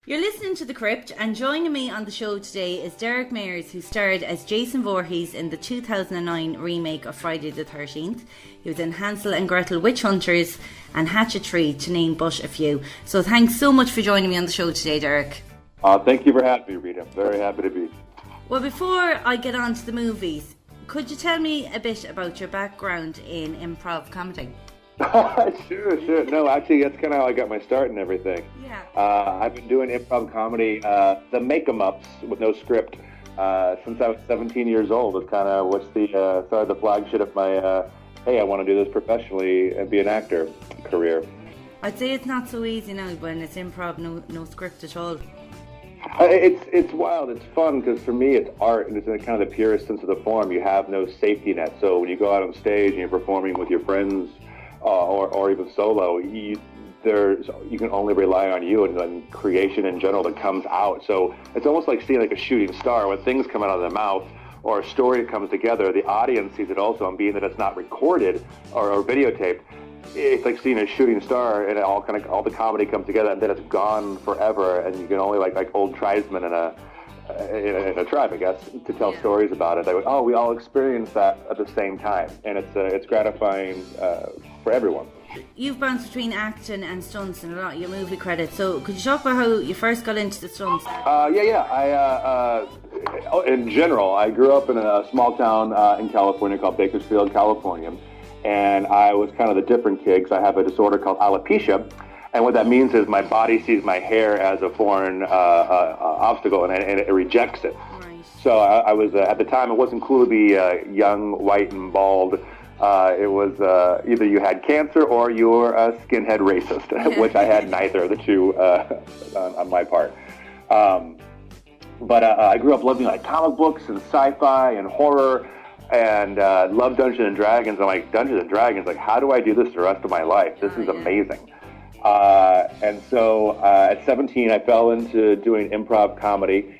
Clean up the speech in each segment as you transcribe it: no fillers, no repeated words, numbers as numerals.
You're listening to The Crypt, and joining me on the show today is Derek Mears, who starred as Jason Vorhees in the 2009 remake of Friday the 13th. He was in Hansel and Gretel Witchhunters and Hatchet Tree, to name but a few. So thanks so much for joining me on the show today, Derek. Thank you for having me, Rita. I'm very happy to be. Well, before I get on to the movies, could you tell me a bit about your background in improv comedy? Sure. No, actually, that's kind of how I got my start and everything. Yeah. I've been doing improv comedy, the make-em-ups with no script, since I was 17 years old. It's kind of what's started the flagship of my, hey, I want to do this professionally and be an actor career. I'd say it's not so easy now when it's improv, no script at all. It's wild. It's fun because for me it's art and it's in kind of the purest sense of the form. You have no safety net. So when you go out on stage and you're performing with your friends or even solo, you can only rely on you and creation in general that comes out. So it's almost like seeing like a shooting star when things come out of their mouth or a story that comes together. The audience sees it also, and being that it's not recorded or videotaped, it's like seeing a shooting star, and all the comedy comes together, and then it's gone forever, and you can only like old tribesmen in a tribe, I guess, to tell stories about it. They go, oh, we all experience that at the same time, and it's gratifying for everyone. You've bounced between acting and stunts in a lot of your movie credits, so could you talk about how you first got into the stunts? In general, I grew up in a small town in California called Bakersfield, California. And I was kind of the different kid because I have a disorder called alopecia. And what that means is my body sees my hair as a foreign obstacle and it rejects it. Right. So I was, at the time, it wasn't cool to be young, white, and bald. It was either you had cancer or you were a skinhead racist, which I had neither of the two on my part. But I grew up loving like comic books and sci-fi and horror. And love Dungeons and Dragons. I'm like, Dungeons and Dragons, like, how do I do this the rest of my life? This is amazing. And so at 17, I fell into doing improv comedy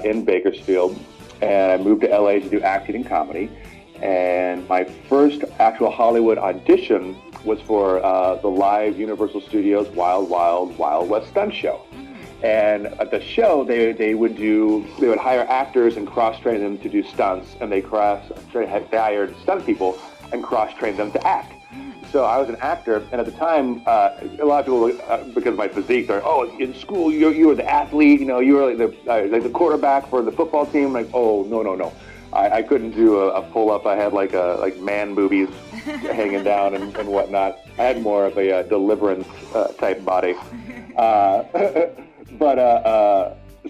in Bakersfield, and I moved to LA to do acting and comedy. And my first actual Hollywood audition was for the live Universal Studios Wild West Stunt Show. And at the show, they would hire actors and cross-train them to do stunts, and they hired stunt people and cross-trained them to act. So I was an actor, and at the time, a lot of people, because of my physique, they're, oh, in school, you were the athlete, you were like the quarterback for the football team. I'm like, oh, no. I couldn't do a pull-up. I had like man boobies hanging down and whatnot. I had more of a deliverance type body.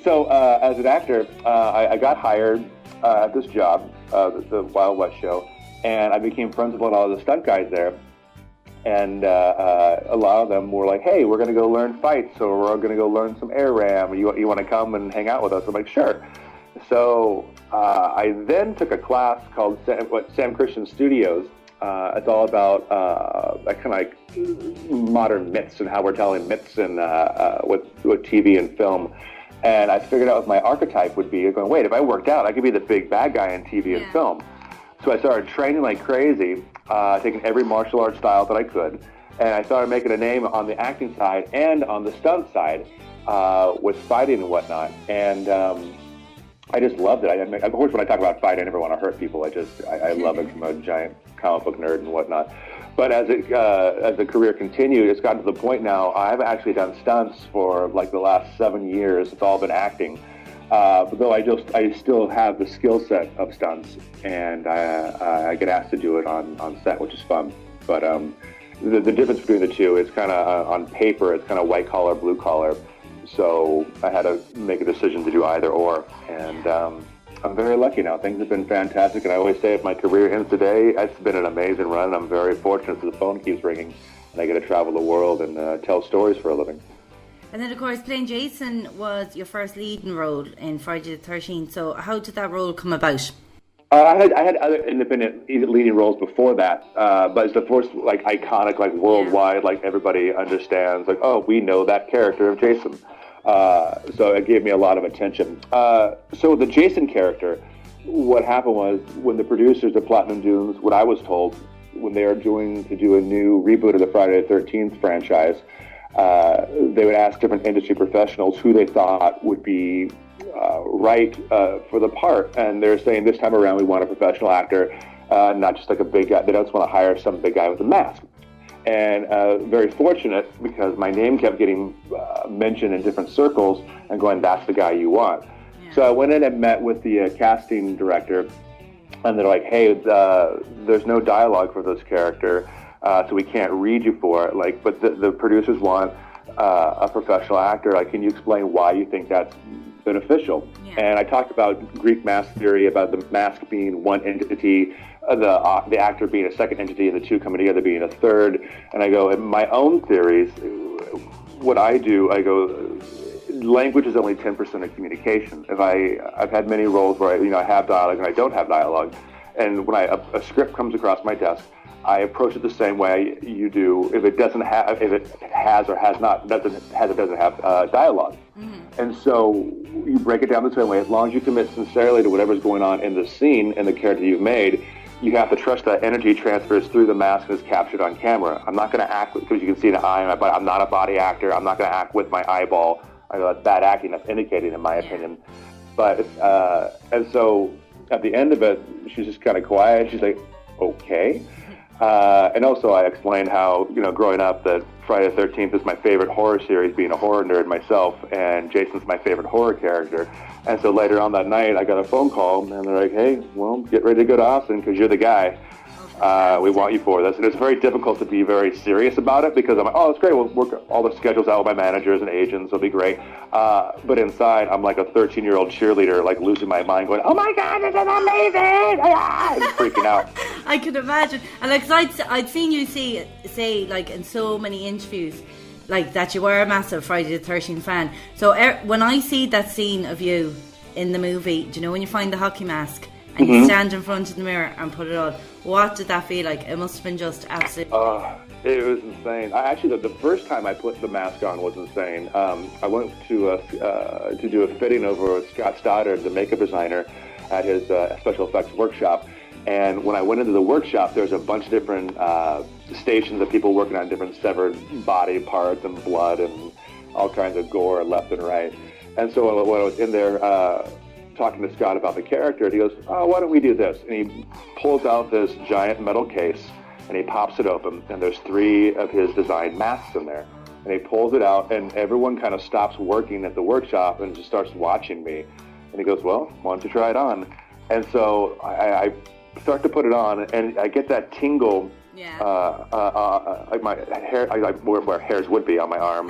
So as an actor, I got hired at this job, the Wild West show, and I became friends with a lot of the stunt guys there. And a lot of them were like, hey, we're going to go learn fights, or we're going to go learn some air ram. You want to come and hang out with us? I'm like, sure. So I then took a class called Sam Christian Studios. It's all about kind of like modern myths and how we're telling myths and with TV and film. And I figured out what my archetype would be. Going, wait, if I worked out, I could be the big bad guy in TV and film. So I started training like crazy, taking every martial arts style that I could. And I started making a name on the acting side and on the stunt side with fighting and whatnot. And I just loved it. Of course, when I talk about fighting, I never want to hurt people. I love it. I'm a giant comic book nerd and whatnot. But as the career continued, it's gotten to the point now, I haven't actually done stunts for like the last 7 years. It's all been acting. But though I still have the skill set of stunts, and I get asked to do it on set, which is fun. But the difference between the two is kind of on paper, it's kind of white collar, blue collar. So I had to make a decision to do either or, and I'm very lucky now. Things have been fantastic, and I always say if my career ends today, it's been an amazing run. I'm very fortunate that the phone keeps ringing, and I get to travel the world and tell stories for a living. And then, of course, playing Jason was your first leading role in Friday the 13th. So how did that role come about? I had other independent leading roles before that, but it's the first like iconic, like worldwide, like everybody understands, like, oh, we know that character of Jason. So it gave me a lot of attention. So the Jason character, what happened was when the producers of Platinum Dunes, what I was told, when they were to do a new reboot of the Friday the 13th franchise, they would ask different industry professionals who they thought would be right for the part, and they're saying this time around we want a professional actor, not just like a big guy. They don't just want to hire some big guy with a mask. And very fortunate, because my name kept getting mentioned in different circles and going, that's the guy you want. Yeah. So I went in and met with the casting director, and they're like, hey, there's no dialogue for this character, so we can't read you for it. Like, but the producers want a professional actor. Like, can you explain why you think that's beneficial? Yeah. And I talked about Greek mask theory, about the mask being one entity, the actor being a second entity, and the two coming together being a third. And I go, in my own theories, what I do, I go, language is only 10% of communication. I've had many roles where I have dialogue and I don't have dialogue, and when a script comes across my desk, I approach it the same way you do. If it has or doesn't have dialogue. Mm-hmm. And so you break it down the same way. As long as you commit sincerely to whatever's going on in the scene and the character you've made, you have to trust that energy transfers through the mask and is captured on camera. I'm not going to act because you can see an eye in my body. I'm not a body actor. I'm not going to act with my eyeball. I know that's bad acting. That's indicating, in my opinion. But and so at the end of it, she's just kind of quiet. She's like, okay. And also I explained how, growing up, that Friday the 13th is my favorite horror series, being a horror nerd myself, and Jason's my favorite horror character. And so later on that night, I got a phone call, and they're like, hey, well, get ready to go to Austin because you're the guy. We want you for this. And it's very difficult to be very serious about it because I'm like, oh, it's great. We'll work all the schedules out with my managers and agents. It'll be great. But inside, I'm like a 13-year-old cheerleader, like losing my mind, going, oh my God, this is amazing! I'm freaking out. I can imagine. And like, I'd seen you say like in so many interviews, like that you were a massive Friday the 13th fan. So when I see that scene of you in the movie, do you know when you find the hockey mask and you stand in front of the mirror and put it on, what did that feel like? It must have been just absolutely... It was insane. The first time I put the mask on was insane. I went to do a fitting over with Scott Stoddard, the makeup designer, at his special effects workshop. And when I went into the workshop, there's a bunch of different stations of people working on different severed body parts and blood and all kinds of gore left and right. And so when I was in there talking to Scott about the character, he goes, oh, why don't we do this? And he pulls out this giant metal case and he pops it open, and there's 3 of his designed masks in there. And he pulls it out, and everyone kind of stops working at the workshop and just starts watching me. And he goes, well, why don't you try it on? And so I start to put it on, and I get that tingle, like my hair, like where hairs would be on my arm,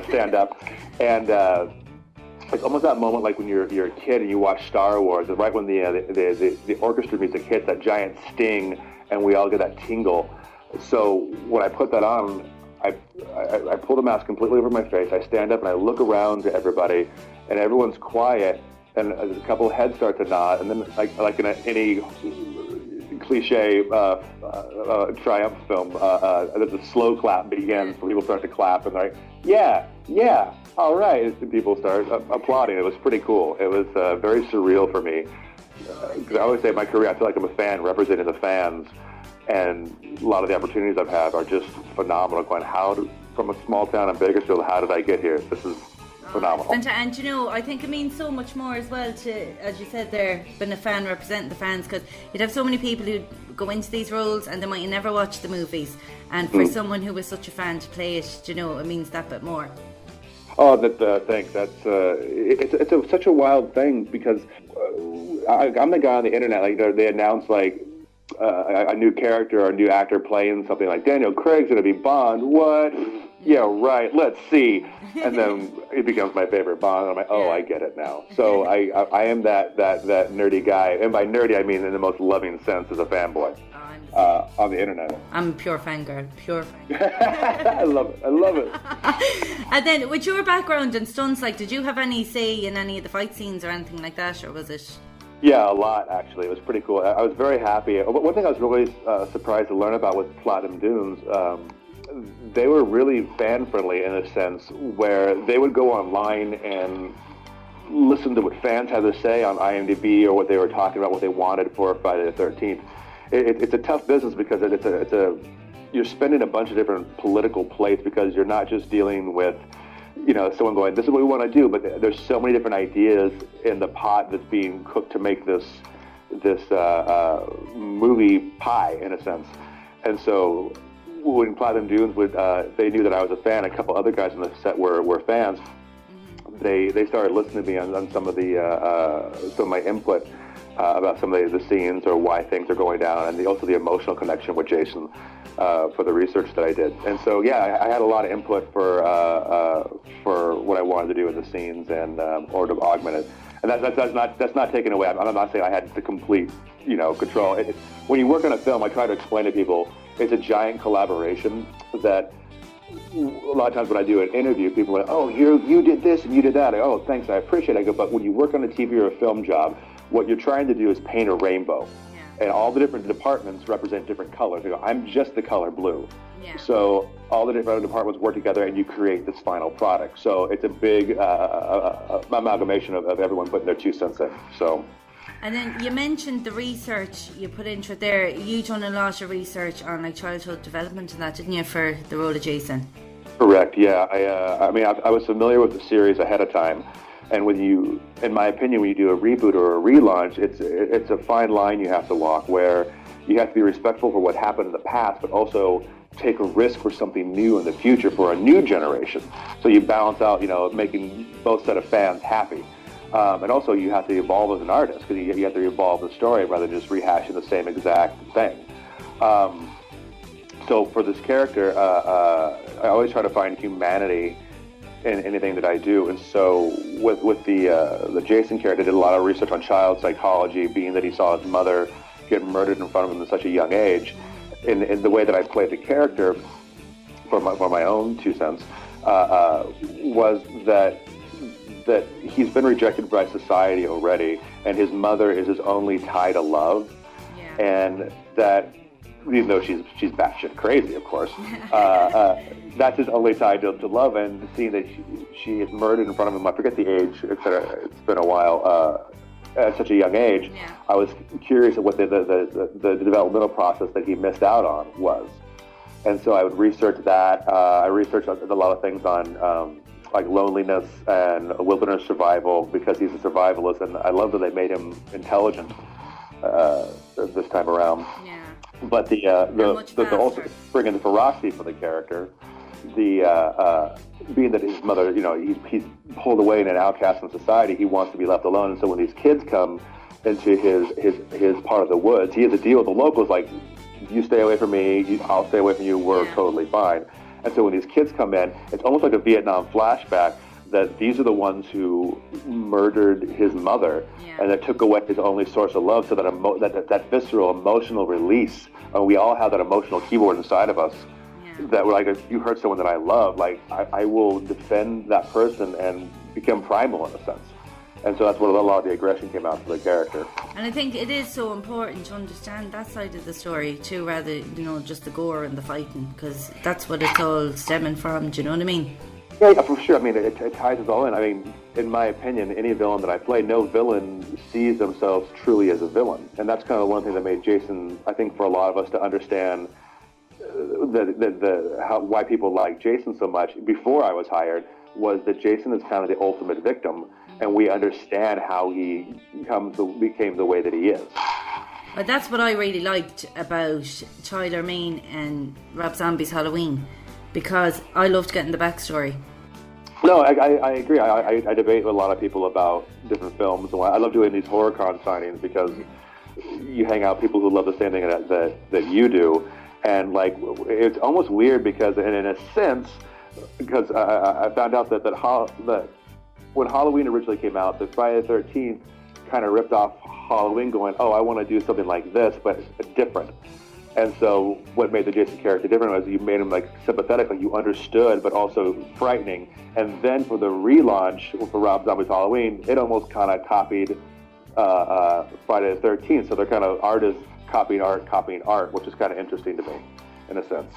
stand up, and it's almost that moment like when you're a kid and you watch Star Wars, and right when the orchestra music hits, that giant sting, and we all get that tingle. So when I put that on, I pull the mask completely over my face. I stand up and I look around to everybody, and everyone's quiet. And a couple of heads start to nod, and then like in any cliche triumph film, the slow clap begins. People start to clap, and they're like, yeah, all right. And people start applauding. It was pretty cool. It was very surreal for me. Because I always say in my career, I feel like I'm a fan representing the fans, and a lot of the opportunities I've had are just phenomenal. Going, from a small town in Bakersfield, how did I get here? This is phenomenal. And I think it means so much more as well to, as you said there, being a fan representing the fans, because you'd have so many people who go into these roles and they might never watch the movies, and for someone who was such a fan to play it, it means that bit more. Oh, thanks. That's it's such a wild thing because I'm the guy on the internet. Like they announce like a new character or a new actor playing something, like Daniel Craig's going to be Bond. What? Yeah, right. Let's see. And then it becomes my favorite Bond. And I'm like, oh, I get it now. So I am that nerdy guy, and by nerdy I mean in the most loving sense as a fanboy. On the internet. I'm a pure fangirl. Pure fangirl. I love it. And then with your background in stunts, like, did you have any say in any of the fight scenes or anything like that, or was it? Yeah, a lot, actually. It was pretty cool. I was very happy. One thing I was really surprised to learn about with Platinum Dunes, they were really fan-friendly in a sense, where they would go online and listen to what fans had to say on IMDb or what they were talking about, what they wanted for Friday the 13th. It's a tough business because it's you're spinning a bunch of different political plates, because you're not just dealing with, someone going, this is what we want to do, but there's so many different ideas in the pot that's being cooked to make this movie pie, in a sense. And so when Platinum Dunes they knew that I was a fan. A couple other guys on the set were fans. They started listening to me on some of my input about some of the scenes or why things are going down, and also the emotional connection with Jason for the research that I did. And so I had a lot of input for what I wanted to do in the scenes and or to augment it. And that's not taken away. I'm not saying I had the complete control. When you work on a film, I try to explain to people it's a giant collaboration that. A lot of times when I do an interview, people are like, oh, you did this and you did that. Oh, thanks, I appreciate it. I go, but when you work on a TV or a film job, what you're trying to do is paint a rainbow. Yeah. And all the different departments represent different colors. I go, I'm just the color blue. Yeah. So all the different departments work together and you create this final product. So it's a big amalgamation of everyone putting their 2 cents in. So. And then you mentioned the research you put into it there. You done a lot of research on like childhood development and that, didn't you, for the role of Jason? Correct. Yeah. I was familiar with the series ahead of time, and in my opinion, when you do a reboot or a relaunch, it's a fine line you have to walk, where you have to be respectful for what happened in the past, but also take a risk for something new in the future for a new generation. So you balance out, making both set of fans happy. And also you have to evolve as an artist, because you have to evolve the story rather than just rehashing the same exact thing. So for this character, I always try to find humanity in anything that I do. And so with the Jason character, I did a lot of research on child psychology, being that he saw his mother get murdered in front of him at such a young age. In the way that I played the character, for my own 2 cents, was that he's been rejected by society already, and his mother is his only tie to love. Yeah. And that, even though she's batshit crazy, of course, that's his only tie to love. And seeing that she is murdered in front of him, I forget the age, etc. It's been a while. At such a young age, yeah. I was curious at what the developmental process that he missed out on was, and so I would research that. I researched a lot of things on. Like loneliness and wilderness survival, because he's a survivalist, and I love that they made him intelligent this time around. Yeah. But the also bringing the ferocity for the character, being that his mother, he's pulled away in an outcast from society, he wants to be left alone, and so when these kids come into his part of the woods, he has a deal with the locals, like, you stay away from me, I'll stay away from you, we're totally fine. And so when these kids come in, it's almost like a Vietnam flashback, that these are the ones who murdered his mother, and that took away his only source of love, so that visceral emotional release. We all have that emotional keyboard inside of us, that like, if you hurt someone that I love, like I will defend that person and become primal in a sense. And so that's where a lot of the aggression came out for the character. And I think it is so important to understand that side of the story too, rather just the gore and the fighting, because that's what it's all stemming from. Do you know what I mean? Yeah, for sure. I mean, it ties us all in. I mean, in my opinion, any villain that I play, no villain sees themselves truly as a villain. And that's kind of one thing that made Jason, I think, for a lot of us to understand why people like Jason so much before I was hired, was that Jason is kind of the ultimate victim. And we understand how he became the way that he is. But that's what I really liked about Tyler Main and Rob Zombie's Halloween, because I loved getting the backstory. No, I agree. I debate with a lot of people about different films. I love doing these HorrorCon signings, because you hang out with people who love the same thing that you do. And like, it's almost weird, because in a sense, because I found out that when Halloween originally came out, the Friday the 13th kind of ripped off Halloween, going, oh, I want to do something like this, but different. And so what made the Jason character different was you made him like sympathetic, like you understood, but also frightening. And then for the relaunch for Rob Zombie's Halloween, it almost kind of copied Friday the 13th. So they're kind of artists copying art, which is kind of interesting to me, in a sense.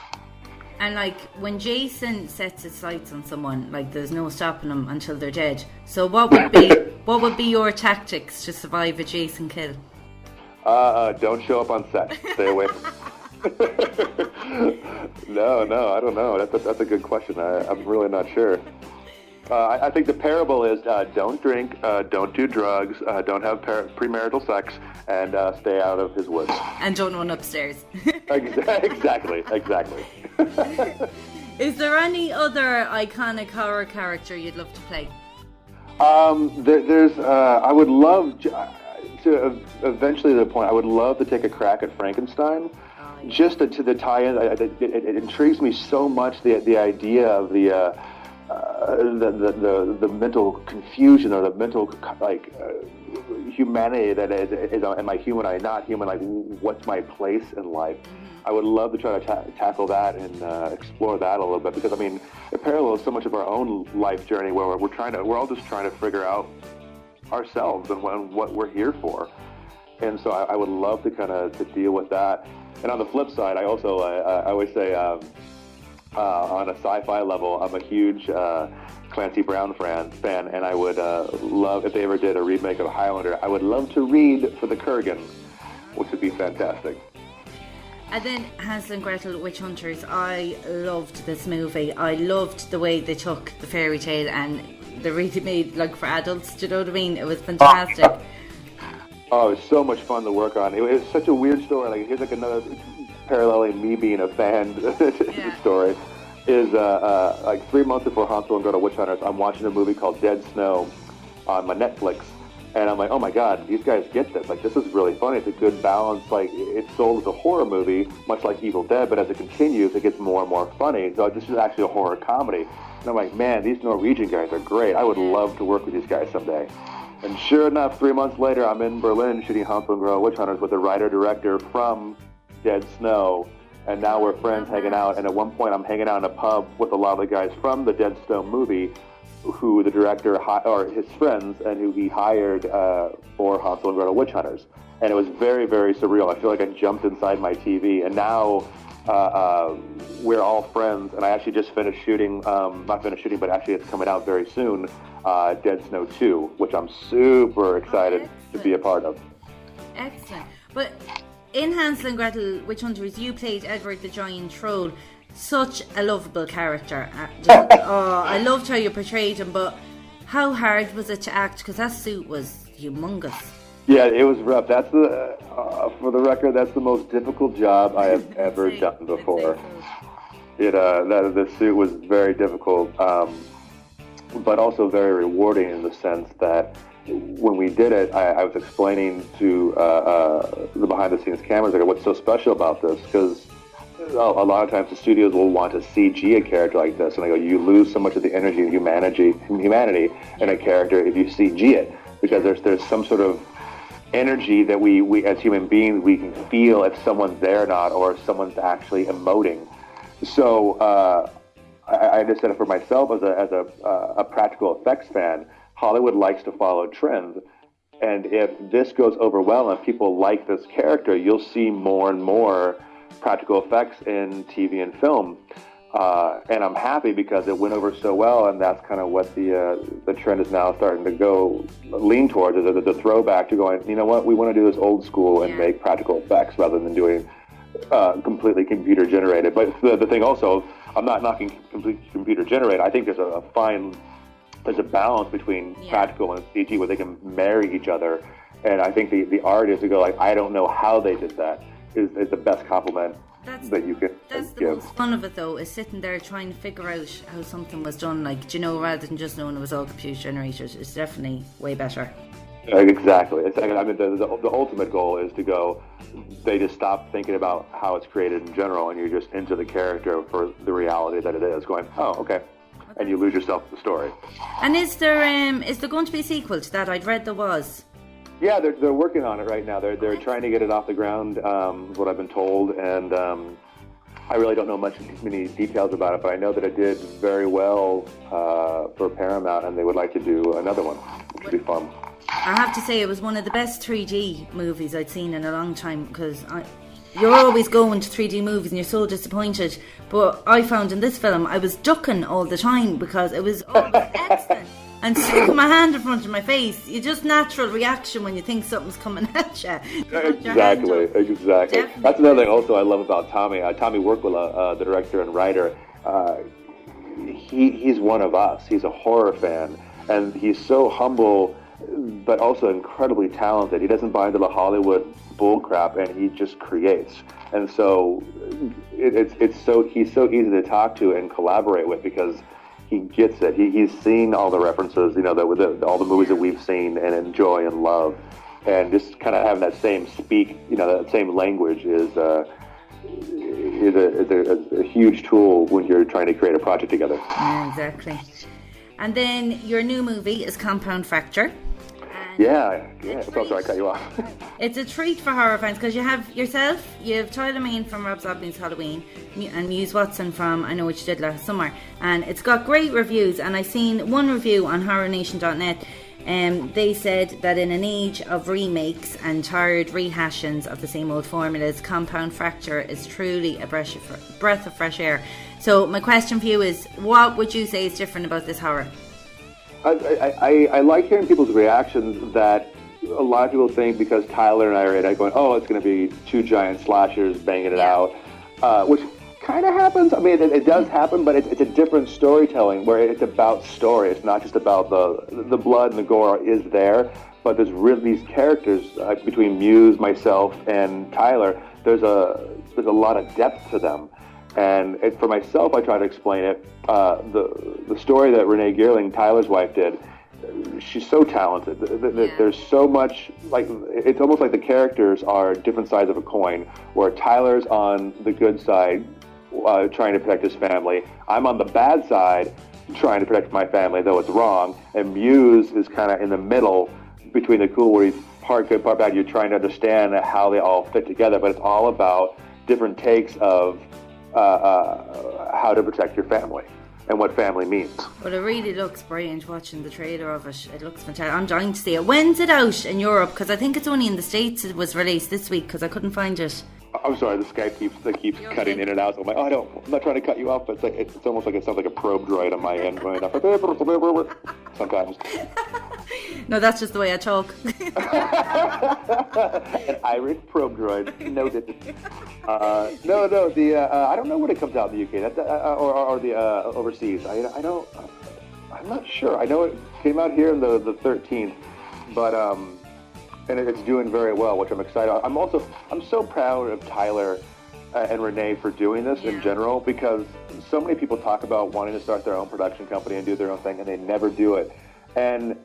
And like, when Jason sets his sights on someone, like, there's no stopping them until they're dead. So what would be your tactics to survive a Jason kill? Don't show up on set. Stay away from No, I don't know. That's a good question. I'm really not sure. I think the parable is don't drink, don't do drugs, don't have premarital sex, and stay out of his woods. And don't run upstairs. Exactly. Is there any other iconic horror character you'd love to play? There's. I would love to eventually to the point. I would love to take a crack at Frankenstein. Just to the tie-in, it intrigues me so much. The idea of the mental confusion or the mental humanity that is am I human? Am I not human? Like, what's my place in life? I would love to try to tackle that and explore that a little bit, because I mean, it parallels so much of our own life journey where we're all just trying to figure out ourselves and what we're here for. And so I would love to kind of to deal with that. And on the flip side, I also I always say on a sci-fi level, I'm a huge Clancy Brown fan, and I would love, if they ever did a remake of Highlander, I would love to read for the Kurgan, which would be fantastic. And then Hansel and Gretel Witchhunters, I loved this movie. I loved the way they took the fairy tale and they really made like for adults, do you know what I mean? It was fantastic. Oh, it was so much fun to work on. It was such a weird story. Like, here's like another paralleling me being a fan story. Is like 3 months before Hansel and Gretel Witchhunters, I'm watching a movie called Dead Snow on my Netflix, and I'm like, oh my god, these guys get this. Like, this is really funny. It's a good balance. Like, it's sold as a horror movie, much like Evil Dead, but as it continues, it gets more and more funny. So this is actually a horror comedy. And I'm like, man, these Norwegian guys are great. I would love to work with these guys someday. And sure enough, 3 months later, I'm in Berlin shooting Hansel and Gretel Witchhunters with the writer-director from Dead Snow. And now we're friends hanging out. And at one point, I'm hanging out in a pub with a lot of the guys from the Dead Snow movie, who the director, or his friends, and who he hired for Hansel and Gretel Witchhunters. And it was very, very surreal. I feel like I jumped inside my TV. And now we're all friends. And I actually just finished shooting, not finished shooting, but actually it's coming out very soon, Dead Snow 2, which I'm super excited to be a part of. Excellent. But in Hansel and Gretel Witchhunters, you played Edward the Giant Troll. Such a lovable character. I loved how you portrayed him, but how hard was it to act? Because that suit was humongous. Yeah, it was rough. That's for the record, that's the most difficult job I have ever done before. The suit was very difficult, but also very rewarding in the sense that when we did it, I was explaining to the behind-the-scenes cameras, like, what's so special about this? Because a lot of times the studios will want to CG a character like this, and I go, you lose so much of the energy and humanity in a character if you CG it, because there's some sort of energy that we as human beings, we can feel if someone's there or not, or if someone's actually emoting. So I just said it for myself as a practical effects fan. Hollywood likes to follow trends, and if this goes over well and people like this character, you'll see more and more practical effects in TV and film. And I'm happy because it went over so well, and that's kind of what the trend is now starting to lean towards, is the throwback to going, you know what, we want to do this old school and make practical effects rather than doing completely computer generated. But the thing also, I'm not knocking completely computer generated. I think there's a balance between practical and CG where they can marry each other. And I think the art is to go like, I don't know how they did that, is the best compliment that you can give. That's the most fun of it, though, is sitting there trying to figure out how something was done, like, do you know, rather than just knowing it was all computer generated. It's definitely way better. Exactly. It's, I mean, the ultimate goal is to go, they just stop thinking about how it's created in general, and you're just into the character for the reality that it is, going, oh, okay. And you lose yourself in the story. And is there going to be a sequel to that? I'd read there was. Yeah, they're working on it right now. They're trying to get it off the ground, is what I've been told, and I really don't know many details about it, but I know that it did very well for Paramount, and they would like to do another one, which would be fun. I have to say, it was one of the best 3D movies I'd seen in a long time, because you're always going to 3D movies and you're so disappointed, but I found in this film I was ducking all the time because it was always excellent. and stick my hand in front of my face. You just natural reaction when you think something's coming at you. Exactly. Definitely. That's another thing also I love about Tommy. Tommy Workwilla, the director and writer, he's one of us. He's a horror fan, and he's so humble, but also incredibly talented. He doesn't buy into the Hollywood bullcrap, and he just creates. And so he's so easy to talk to and collaborate with because he gets it. He's seen all the references, all the movies that we've seen and enjoy and love, and just kind of having that same that same language is a huge tool when you're trying to create a project together. Yeah, exactly. And then your new movie is Compound Fracture. Yeah. So sorry, I cut you off. It's a treat for horror fans because you have yourself, you have Tyler Main from Rob Zoblin's Halloween, and Muse Watson from I Know What You Did Last Summer, and it's got great reviews. And I seen one review on horrornation.net. They said that in an age of remakes and tired rehashings of the same old formulas, Compound Fracture is truly a breath of fresh air. So my question for you is, what would you say is different about this horror? I like hearing people's reactions that a lot of people think because Tyler and I are in it going, oh, it's going to be two giant slashers banging it out, which kind of happens. I mean, it does happen, but it's a different storytelling where it's about story. It's not just about the blood and the gore is there, but there's really these characters between Muse, myself, and Tyler. There's a lot of depth to them. And for myself, I try to explain it. The story that Renee Geerling, Tyler's wife, did, she's so talented. There's so much, it's almost like the characters are different sides of a coin, where Tyler's on the good side, trying to protect his family. I'm on the bad side, trying to protect my family, though it's wrong. And Muse is kind of in the middle between the cool, where he's part good, part bad. You're trying to understand how they all fit together, but it's all about different takes of how to protect your family and what family means. Well, it really looks brilliant watching the trailer of it. It looks fantastic. I'm dying to see it. When's it out in Europe? Because I think it's only in the States it was released this week because I couldn't find it. I'm sorry, the Skype keeps cutting in and out. So I'm like, I'm not trying to cut you off, but it's almost like it sounds like a probe droid on my end going up. Sometimes. No, that's just the way I talk. An Irish probe droid. Noted. No. I don't know when it comes out in the UK. Or the overseas. I'm not sure. I know it came out here on the 13th, but and it's doing very well, which I'm excited about. I'm so proud of Tyler and Renee for doing this in general, because so many people talk about wanting to start their own production company and do their own thing, and they never do it. And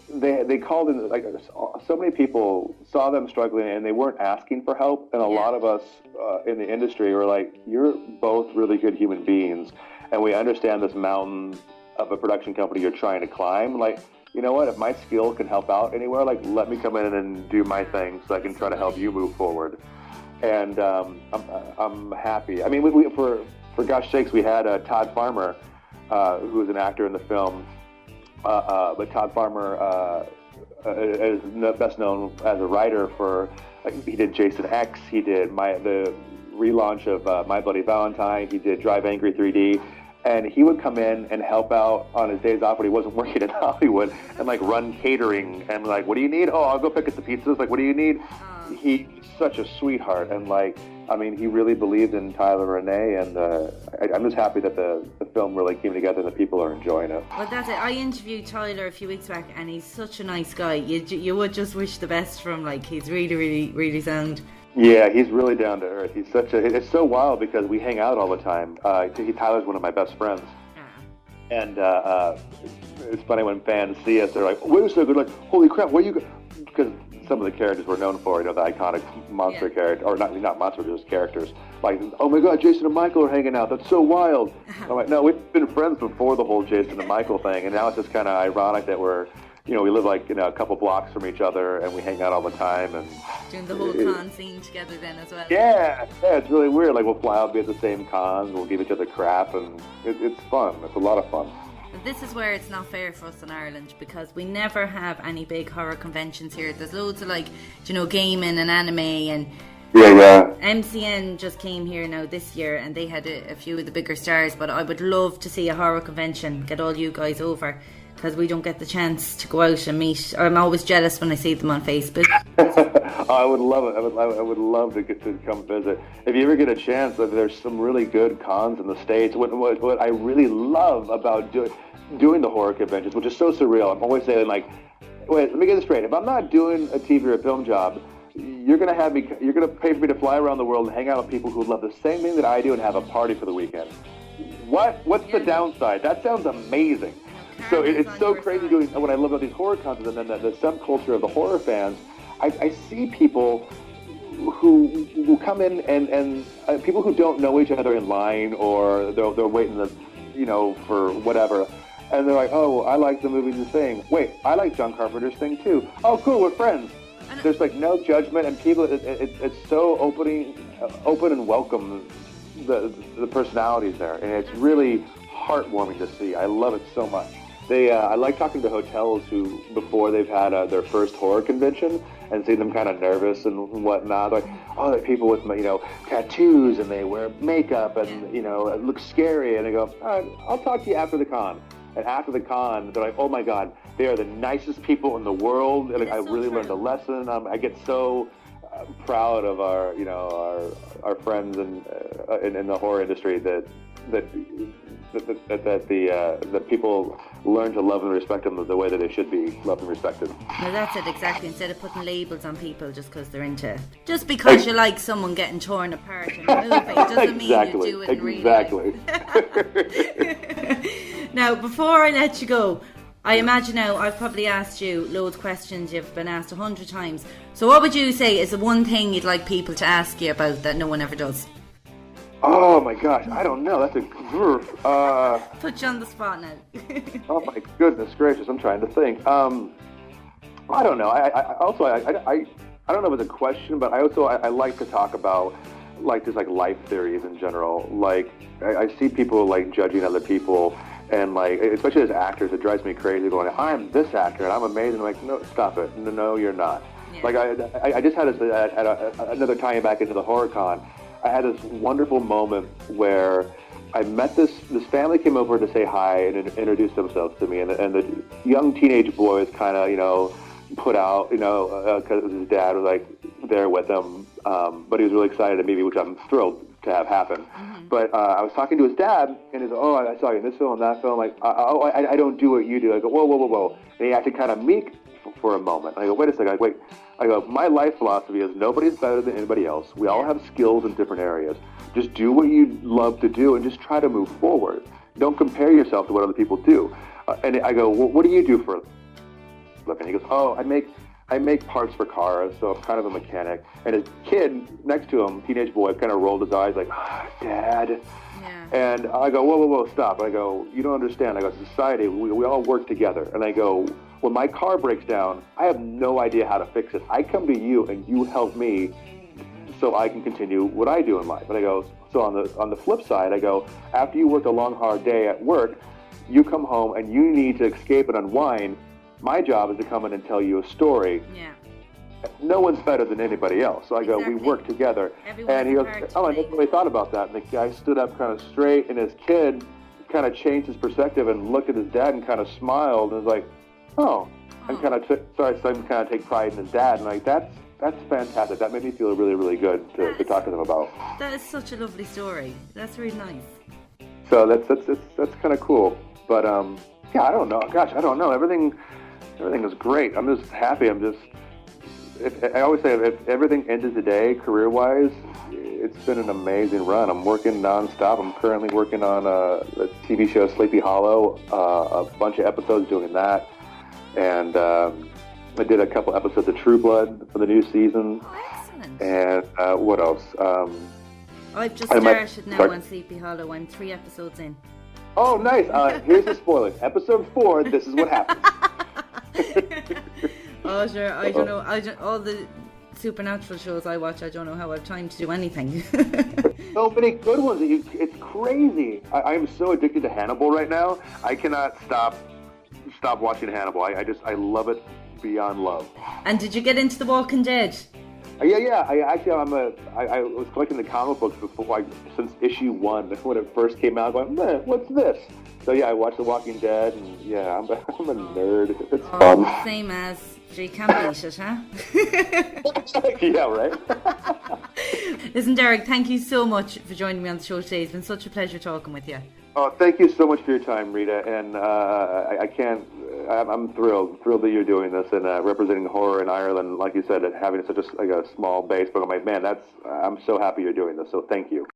they called in, so many people saw them struggling, and they weren't asking for help. And a lot of us in the industry were like, you're both really good human beings, and we understand this mountain of a production company you're trying to climb. You know what, if my skill can help out anywhere, let me come in and do my thing so I can try to help you move forward. And I'm happy. I mean, we for gosh sakes, we had Todd Farmer, who was an actor in the film, but Todd Farmer is best known as a writer for, he did Jason X, he did the relaunch of My Bloody Valentine, he did Drive Angry 3D. And he would come in and help out on his days off when he wasn't working in Hollywood and run catering and what do you need? Oh, I'll go pick up the pizzas. What do you need? He's such a sweetheart, and he really believed in Tyler and Renee, and I'm just happy that the film really came together and the people are enjoying it. Well, that's it. I interviewed Tyler a few weeks back, and he's such a nice guy. You would just wish the best for him. He's really, really, really sound. Yeah, he's really down to earth. He's it's so wild because we hang out all the time. Tyler's one of my best friends. And it's funny when fans see us, they're like, wait a second, holy crap, what are you... Because some of the characters we're known for, the iconic monster character, or not monsters, just characters. Oh my God, Jason and Michael are hanging out. That's so wild. I'm like, no, we've been friends before the whole Jason and Michael thing, and now it's just kind of ironic that we're... we live a couple blocks from each other, and we hang out all the time, and doing the whole con scene together then as well. Yeah, it's really weird. We'll fly out, be at the same cons, we'll give each other crap, and it's fun. It's a lot of fun. But this is where it's not fair for us in Ireland, because we never have any big horror conventions here. There's loads of gaming and anime, and MCN just came here now this year, and they had a few of the bigger stars. But I would love to see a horror convention. Get all you guys over. because we don't get the chance to go out and meet. Or I'm always jealous when I see them on Facebook. I would love it. I would love to get to come visit. If you ever get a chance, there's some really good cons in the States. What I really love about doing the horror conventions, which is so surreal. I'm always saying, like, wait, let me get this straight. If I'm not doing a TV or a film job, you're gonna pay for me to fly around the world and hang out with people who love the same thing that I do and have a party for the weekend. What's the downside? That sounds amazing. So it's so crazy doing what I love about these horror cons, and then the subculture of the horror fans. I see people who come in and people who don't know each other in line, or they're waiting for whatever, and they're like, oh, I like the movie The Thing. Wait, I like John Carpenter's Thing too. Oh, cool, we're friends. There's like no judgment, and people. It's so open and welcome. The personalities there, and it's really heartwarming to see. I love it so much. I like talking to hotels who, before they've had their first horror convention, and see them kind of nervous and whatnot. Like, oh, they're people with tattoos, and they wear makeup, and it looks scary. And I go, all right, I'll talk to you after the con. And after the con, they're like, oh my God, they are the nicest people in the world. And I really learned a lesson. I get so proud of our friends in the horror industry that people learn to love and respect them the way that they should be loved and respected. Well, that's it, exactly. Instead of putting labels on people just because they're into it. Just because you like someone getting torn apart in a movie doesn't mean you do it in real life. Now, before I let you go, I imagine now I've probably asked you loads of questions you've been asked 100 times. So what would you say is the one thing you'd like people to ask you about that no one ever does? Oh my gosh, I don't know. That's put you on the spot now. Oh my goodness gracious, I'm trying to think. I don't know. I don't know if it's a question, but I like to talk about just life theories in general. Like I see people judging other people. And especially as actors, it drives me crazy going, I'm this actor and I'm amazing. I'm like, no, stop it. No, you're not. Yeah. I just had another tying back into the horror con. I had this wonderful moment where I met this family came over to say hi and introduce themselves to me. And the young teenage boy was kind of, put out, because his dad was there with him. But he was really excited to meet me, which I'm thrilled to have happen. Mm-hmm. But I was talking to his dad, and he's like, oh, I saw you in this film, that film. I don't do what you do. I go, whoa. And he acted kind of meek for a moment. I go, wait a second. I go, my life philosophy is nobody's better than anybody else. We all have skills in different areas. Just do what you love to do and just try to move forward. Don't compare yourself to what other people do. And I go, well, what do you do for a living? He goes, oh, I make parts for cars, so I'm kind of a mechanic. And his kid next to him, teenage boy, kind of rolled his eyes like, Dad. Yeah. And I go, whoa, stop. I go, you don't understand. I go, society, we all work together. And I go, when my car breaks down, I have no idea how to fix it. I come to you and you help me so I can continue what I do in life. And I go, so on the flip side, I go, after you work a long, hard day at work, you come home and you need to escape and unwind. My job is to come in and tell you a story. Yeah. No one's better than anybody else. So I go, we work together. And he goes, oh, I never really thought about that. And the guy stood up kind of straight, and his kid kind of changed his perspective and looked at his dad and kind of smiled and was like, and kind of started to kind of take pride in his dad. And that's fantastic. That made me feel really, really good to talk to them about. That is such a lovely story. That's really nice. So that's kind of cool. But yeah, I don't know. Gosh, I don't know. Everything is great. I'm just happy. I always say, if everything ended today, career-wise, it's been an amazing run. I'm working nonstop. I'm currently working on a TV show, Sleepy Hollow, a bunch of episodes doing that. And I did a couple episodes of True Blood for the new season. Oh, excellent. And what else? I've just started now on Sleepy Hollow. I'm 3 episodes in. Oh, nice. Here's the spoilers. Episode 4, this is what happens. Oh, sure. I don't know. All the supernatural shows I watch, I don't know how I have time to do anything. So many good ones. It's crazy. I am so addicted to Hannibal right now. I cannot stop watching Hannibal. I love it beyond love. And did you get into The Walking Dead? Yeah. I was collecting the comic books before, since issue 1 when it first came out. Going, man, what's this? So yeah, I watched The Walking Dead, and yeah, I'm a nerd. It's fun. Same as. So you can't beat it, huh? Yeah, right. Listen, Derek, thank you so much for joining me on the show today. It's been such a pleasure talking with you. Oh, thank you so much for your time, Rita. And I'm thrilled that you're doing this and representing horror in Ireland. Like you said, having such a small base. But I'm like, man, I'm so happy you're doing this. So thank you.